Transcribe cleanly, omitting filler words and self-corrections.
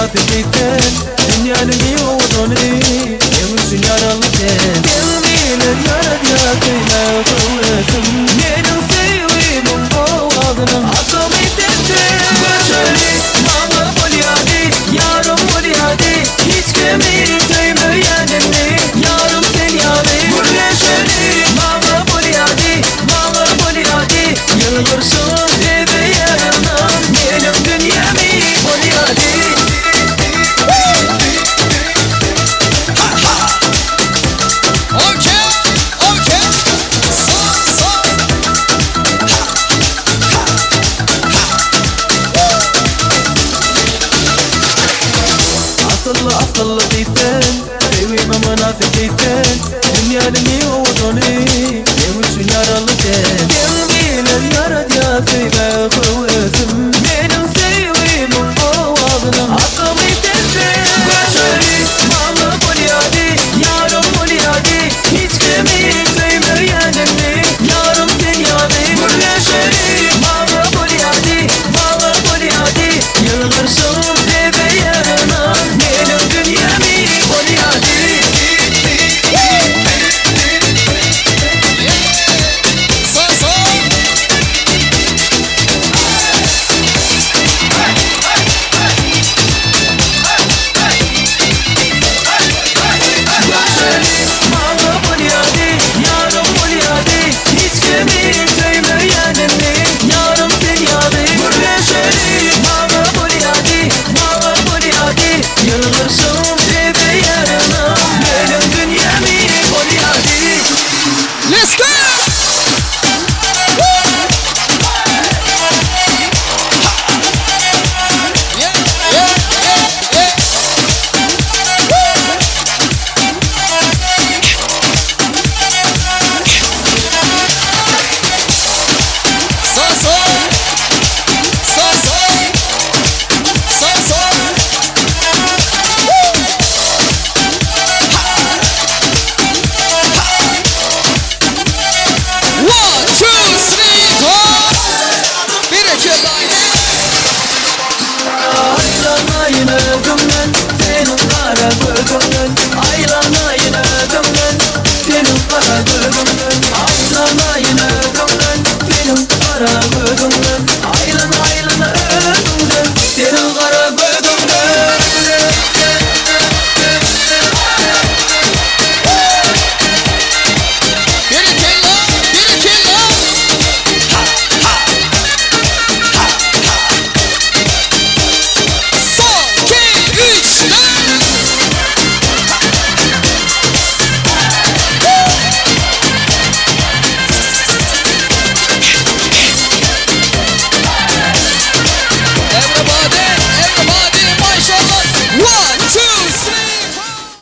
منافق değilsen dünyanın iyi olduğunu yemişsin yaralı sen. Gelmeyelim yaradıya kıyma kılısın. Benim sevdiğim boğazının hakkımı ettin. Başarı bana bolyadi, yarım bolyadi. Hiç kemiği kıyma yenimli, yarım sen yani. Burleşeni bana bolyadi, bana bolyadi. Yılgırsın eve yanım, benim dünyamı bolyadi. Akıllı değilsen, sevime münafık değilsen dünyanın iyi olduğunu yemişsin yaralı sen. Gelmeyelim yaradıya kıyma kılısın.